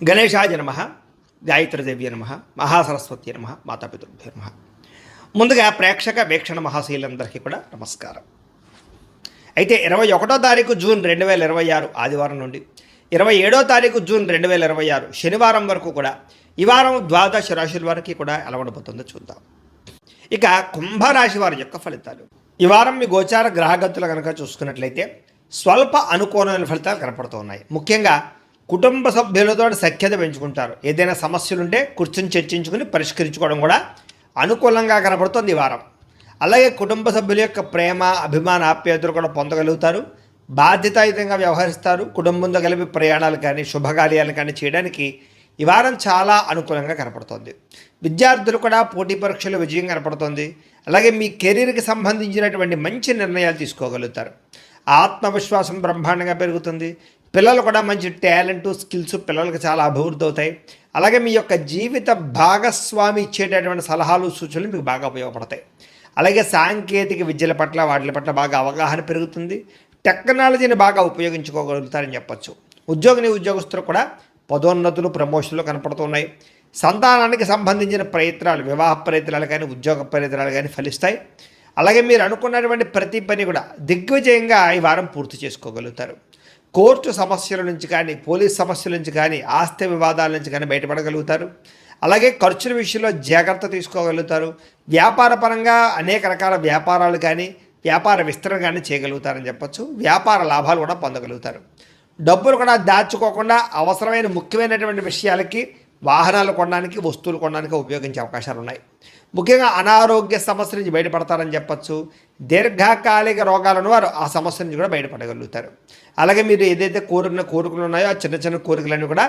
గణేశాయ నమః, గాయత్రీదేవ్య నమః, మహాసరస్వతి నమః, మాతాపితృభ్యో నమః. ముందుగా ప్రేక్షక వీక్షణ మహాశీలందరికీ కూడా నమస్కారం. అయితే 21వ తారీఖు జూన్ 2026 ఆదివారం నుండి 27వ తారీఖు జూన్ 2026 శనివారం వరకు కూడా ఈ వారం ద్వాదశ రాశుల వారికి కూడా ఎలా ఉండబోతుందో చూద్దాం. ఇక కుంభరాశి వారి యొక్క ఫలితాలు. ఈ వారం మీ గోచార గ్రహగతులు కనుక చూసుకున్నట్లయితే స్వల్ప అనుకూలమైన ఫలితాలు కనపడుతున్నాయి. ముఖ్యంగా కుటుంబ సభ్యులతో సఖ్యత పెంచుకుంటారు. ఏదైనా సమస్యలుంటే కూర్చొని చర్చించుకుని పరిష్కరించుకోవడం కూడా అనుకూలంగా కనపడుతుంది ఈ వారం. అలాగే కుటుంబ సభ్యుల యొక్క ప్రేమ, అభిమాన, ఆప్యాయతలు కూడా పొందగలుగుతారు. బాధ్యతాయుతంగా వ్యవహరిస్తారు. కుటుంబంతో కలిపి ప్రయాణాలు కానీ శుభకార్యాలు కానీ చేయడానికి ఈ వారం చాలా అనుకూలంగా కనపడుతుంది. విద్యార్థులు కూడా పోటీ పరీక్షలు విజయం కనపడుతుంది. అలాగే మీ కెరీర్కి సంబంధించినటువంటి మంచి నిర్ణయాలు తీసుకోగలుగుతారు. ఆత్మవిశ్వాసం బ్రహ్మాండంగా పెరుగుతుంది. పిల్లలు కూడా మంచి టాలెంట్, స్కిల్స్ పిల్లలకు చాలా అభివృద్ధి అవుతాయి. అలాగే మీ యొక్క జీవిత భాగస్వామి ఇచ్చేటటువంటి సలహాలు, సూచనలు మీకు బాగా ఉపయోగపడతాయి. అలాగే సాంకేతిక విద్యల పట్ల వాటి పట్ల బాగా అవగాహన పెరుగుతుంది. టెక్నాలజీని బాగా ఉపయోగించుకోగలుగుతారని చెప్పచ్చు. ఉద్యోగస్తులు కూడా పదోన్నతులు, ప్రమోషన్లు కనపడుతున్నాయి. సంతానానికి సంబంధించిన ప్రయత్నాలు, వివాహ ప్రయత్నాలు కానీ ఉద్యోగ ప్రయత్నాలు కానీ ఫలిస్తాయి. అలాగే మీరు అనుకున్నటువంటి ప్రతి పని కూడా దిగ్విజయంగా ఈ వారం పూర్తి చేసుకోగలుగుతారు. కోర్టు సమస్యల నుంచి కానీ, పోలీస్ సమస్యల నుంచి కానీ, ఆస్తి వివాదాల నుంచి కానీ బయటపడగలుగుతారు. అలాగే ఖర్చుల విషయంలో జాగ్రత్త తీసుకోగలుగుతారు. వ్యాపార పరంగా అనేక రకాల వ్యాపారాలు కానీ, వ్యాపార విస్తరణ కానీ చేయగలుగుతారని చెప్పచ్చు. వ్యాపార లాభాలు కూడా పొందగలుగుతారు. డబ్బులు కూడా దాచుకోకుండా అవసరమైన ముఖ్యమైనటువంటి విషయాలకి, వాహనాలు కొనడానికి, వస్తువులు కొనడానికి ఉపయోగించే అవకాశాలు ఉన్నాయి. ముఖ్యంగా అనారోగ్య సమస్య నుంచి బయటపడతారని చెప్పచ్చు. దీర్ఘకాలిక రోగాలను వారు ఆ సమస్య నుంచి కూడా బయటపడగలుగుతారు. అలాగే మీరు ఏదైతే కోరికలు ఉన్నాయో ఆ చిన్న చిన్న కోరికలన్నీ కూడా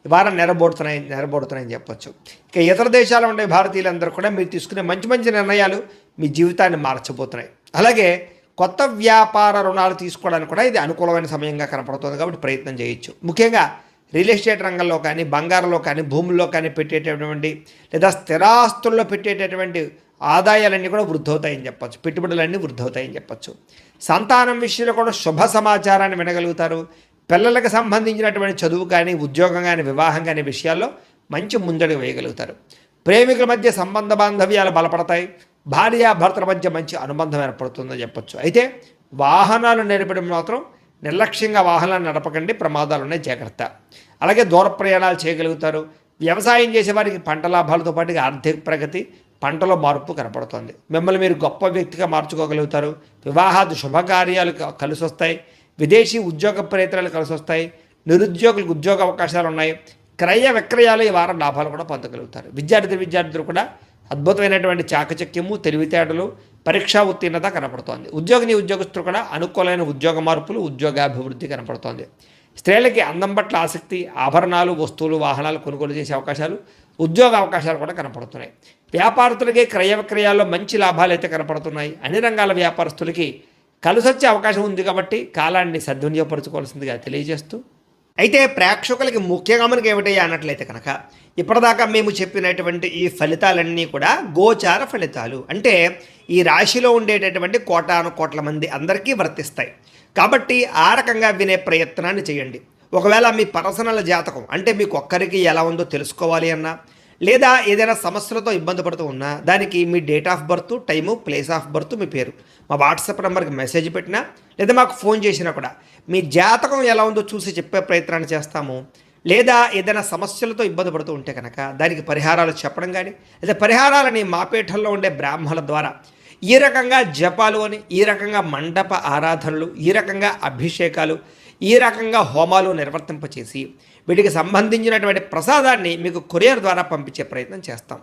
ఈ వారం నెరబోడుతున్నాయని చెప్పచ్చు. ఇక ఇతర దేశాల్లో ఉండే భారతీయులందరూ కూడా మీరు తీసుకునే మంచి మంచి నిర్ణయాలు మీ జీవితాన్ని మార్చబోతున్నాయి. అలాగే కొత్త వ్యాపార రుణాలు తీసుకోవడానికి కూడా ఇది అనుకూలమైన సమయంగా కనపడుతుంది. కాబట్టి ప్రయత్నం చేయొచ్చు. ముఖ్యంగా రియల్ ఎస్టేట్ రంగంలో కానీ, బంగారంలో కానీ, భూముల్లో కానీ పెట్టేటటువంటి లేదా స్థిరాస్తుల్లో పెట్టేటటువంటి ఆదాయాలన్నీ కూడా వృద్ధవుతాయని చెప్పచ్చు. పెట్టుబడులన్నీ వృద్ధవుతాయని చెప్పచ్చు. సంతానం విషయంలో కూడా శుభ సమాచారాన్ని వినగలుగుతారు. పిల్లలకు సంబంధించినటువంటి చదువు కానీ, ఉద్యోగం కానీ, వివాహం కానీ విషయాల్లో మంచి ముందడుగు వేయగలుగుతారు. ప్రేమికుల మధ్య సంబంధ బాంధవ్యాలు బలపడతాయి. భార్యాభర్తల మధ్య మంచి అనుబంధం ఏర్పడుతుందని చెప్పచ్చు. అయితే వాహనాలు నడపడం మాత్రం నిర్లక్ష్యంగా వాహనాలు నడపకండి, ప్రమాదాలు ఉన్నాయి, జాగ్రత్త. అలాగే దూర ప్రయాణాలు చేయగలుగుతారు. వ్యవసాయం చేసేవారికి పంట లాభాలతో పాటు ఆర్థిక ప్రగతి, పంటలో మార్పు కనపడుతుంది. మిమ్మల్ని మీరు గొప్ప వ్యక్తిగా మార్చుకోగలుగుతారు. వివాహాది శుభకార్యాలు కలిసి వస్తాయి. విదేశీ ఉద్యోగ ప్రయత్నాలు కలిసి వస్తాయి. నిరుద్యోగులకు ఉద్యోగ అవకాశాలు ఉన్నాయి. క్రయ విక్రయాలు ఈ వారం లాభాలు కూడా పొందగలుగుతారు. విద్యార్థులు కూడా అద్భుతమైనటువంటి చాకచక్యము, తెలివితేటలు, పరీక్షా ఉత్తీర్ణత కనపడుతోంది. ఉద్యోగస్తులు కూడా అనుకూలమైన ఉద్యోగ మార్పులు, ఉద్యోగాభివృద్ధి కనపడుతోంది. స్త్రీలకి అందం పట్ల ఆసక్తి, ఆభరణాలు, వస్తువులు, వాహనాలు కొనుగోలు చేసే అవకాశాలు, ఉద్యోగ అవకాశాలు కూడా కనపడుతున్నాయి. వ్యాపారస్తులకి క్రయ విక్రయాల్లో మంచి లాభాలు అయితే కనపడుతున్నాయి. అన్ని రంగాల వ్యాపారస్తులకి కలిసొచ్చే అవకాశం ఉంది. కాబట్టి కాలాన్ని సద్వినియోగపరచుకోవాల్సిందిగా తెలియజేస్తూ, అయితే ప్రేక్షకులకి ముఖ్యంగా మనకి ఏమిటయ్యా అన్నట్లయితే కనుక ఇప్పటిదాకా మేము చెప్పినటువంటి ఈ ఫలితాలన్నీ కూడా గోచార ఫలితాలు. అంటే ఈ రాశిలో ఉండేటటువంటి కోట్ల మంది అందరికీ వర్తిస్తాయి. కాబట్టి ఆ రకంగా వినే ప్రయత్నాన్ని చేయండి. ఒకవేళ మీ పర్సనల్ జాతకం అంటే మీకు ఒక్కరికి ఎలా ఉందో తెలుసుకోవాలి అన్నా, లేదా ఏదైనా సమస్యలతో ఇబ్బంది పడుతూ ఉన్నా దానికి మీ date of birth, time, place of birth, మీ పేరు మా వాట్సాప్ నెంబర్కి మెసేజ్ పెట్టినా లేదా మాకు ఫోన్ చేసినా కూడా మీ జాతకం ఎలా ఉందో చూసి చెప్పే ప్రయత్నాన్ని చేస్తాము. లేదా ఏదైనా సమస్యలతో ఇబ్బంది పడుతూ ఉంటే కనుక దానికి పరిహారాలు చెప్పడం కానీ, లేదా పరిహారాలని మా పీఠంలో ఉండే బ్రాహ్మణుల ద్వారా ఈ రకంగా జపాలు అని, ఈ రకంగా మండప ఆరాధనలు, ఈ రకంగా అభిషేకాలు, ఈ రకంగా హోమాలు నిర్వర్తింపచేసి వీటికి సంబంధించినటువంటి ప్రసాదాన్ని మీకు కొరియర్ ద్వారా పంపించే ప్రయత్నం చేస్తాం.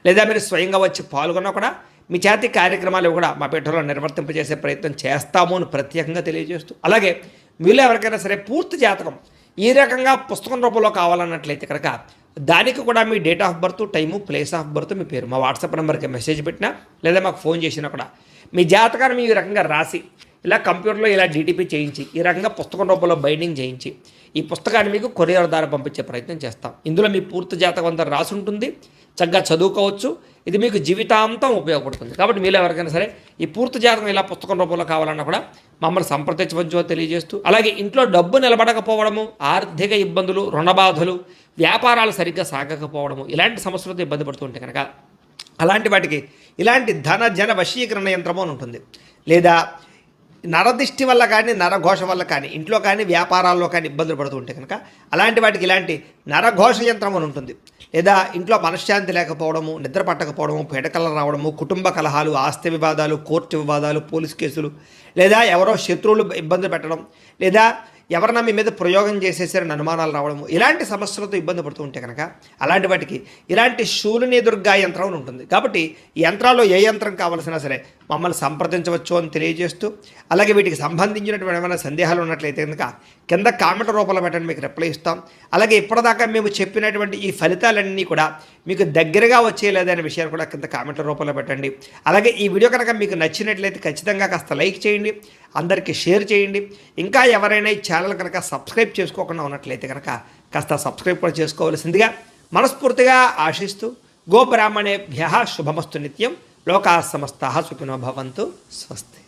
లేదా మీరు స్వయంగా వచ్చి పాల్గొన్నా కూడా మీ చేతి కార్యక్రమాలు కూడా మా పీఠంలో నిర్వర్తింపజేసే ప్రయత్నం చేస్తాము అని ప్రత్యేకంగా తెలియజేస్తూ, అలాగే మీలో ఎవరికైనా సరే పూర్తి జాతకం ఈ రకంగా పుస్తకం రూపంలో కావాలన్నట్లయితే కనుక దానికి కూడా మీ date of birth, time, place of birth, మీ పేరు మా వాట్సాప్ నెంబర్కి మెసేజ్ పెట్టినా లేదా మాకు ఫోన్ చేసినా కూడా మీ జాతకాన్ని ఈ రకంగా రాసి ఇలా కంప్యూటర్లో ఇలా డీటీపీ చేయించి ఈ రకంగా పుస్తకం రూపంలో బైండింగ్ చేయించి ఈ పుస్తకాన్ని మీకు కొరియర్ ద్వారా పంపించే ప్రయత్నం చేస్తాం. ఇందులో మీ పూర్తి జాతకం అంతా రాసి ఉంటుంది. చక్కగా చదువుకోవచ్చు. ఇది మీకు జీవితాంతం ఉపయోగపడుతుంది. కాబట్టి మీలో ఎవరికైనా సరే ఈ పూర్తి జాతకం ఇలా పుస్తకం రూపంలో కావాలన్నా కూడా మమ్మల్ని సంప్రదించవచ్చో తెలియజేస్తూ, అలాగే ఇంట్లో డబ్బు నిలబడకపోవడము, ఆర్థిక ఇబ్బందులు, రుణబాధలు, వ్యాపారాలు సరిగ్గా సాగకపోవడము, ఇలాంటి సమస్యలతో ఇబ్బంది పడుతుంటే కనుక అలాంటి వాటికి ఇలాంటి ధన జన వశీకరణ యంత్రము అని ఉంటుంది. లేదా నరదిష్టి వల్ల కానీ నరఘోష వల్ల కానీ ఇంట్లో కానీ వ్యాపారాల్లో కానీ ఇబ్బందులు పడుతూ ఉంటే కనుక అలాంటి వాటికి ఇలాంటి నరఘోష యంత్రం అని ఉంటుంది. లేదా ఇంట్లో మనశ్శాంతి లేకపోవడము, నిద్ర పట్టకపోవడము, పీడకలలు రావడము, కుటుంబ కలహాలు, ఆస్తి వివాదాలు, కోర్టు వివాదాలు, పోలీస్ కేసులు, లేదా ఎవరో శత్రువులు ఇబ్బంది పెట్టడం, లేదా ఎవరన్నా మీ మీద ప్రయోగం చేసేసారని అనుమానాలు రావడము, ఇలాంటి సమస్యలతో ఇబ్బంది పడుతూ ఉంటే కనుక అలాంటి వాటికి ఇలాంటి శూలిని దుర్గా యంత్రం అని ఉంటుంది. కాబట్టి ఈ యంత్రాల్లో ఏ యంత్రం కావాల్సినా సరే మమ్మల్ని సంప్రదించవచ్చు అని తెలియజేస్తూ, అలాగే వీటికి సంబంధించినటువంటి ఏమైనా సందేహాలు ఉన్నట్లయితే కనుక కింద కామెంట్ రూపంలో పెట్టండి, మీకు రిప్లై ఇస్తాం. అలాగే ఇప్పటిదాకా మేము చెప్పినటువంటి ఈ ఫలితాలన్నీ కూడా మీకు దగ్గరగా వచ్చేయలేదనే విషయాన్ని కూడా కింద కామెంట్ల రూపంలో పెట్టండి. అలాగే ఈ వీడియో కనుక మీకు నచ్చినట్లయితే ఖచ్చితంగా కాస్త లైక్ చేయండి, అందరికీ షేర్ చేయండి. ఇంకా ఎవరైనా ఈ ఛానల్ కనుక సబ్స్క్రైబ్ చేసుకోకుండా ఉన్నట్లయితే కనుక కాస్త సబ్స్క్రైబ్ కూడా చేసుకోవాల్సిందిగా మనస్ఫూర్తిగా ఆశిస్తూ, గోబ్రాహ్మణేభ్యః శుభమస్తు నిత్యం, లోకాः సమస్తాः సుఖినో భవంతు. స్వస్తి.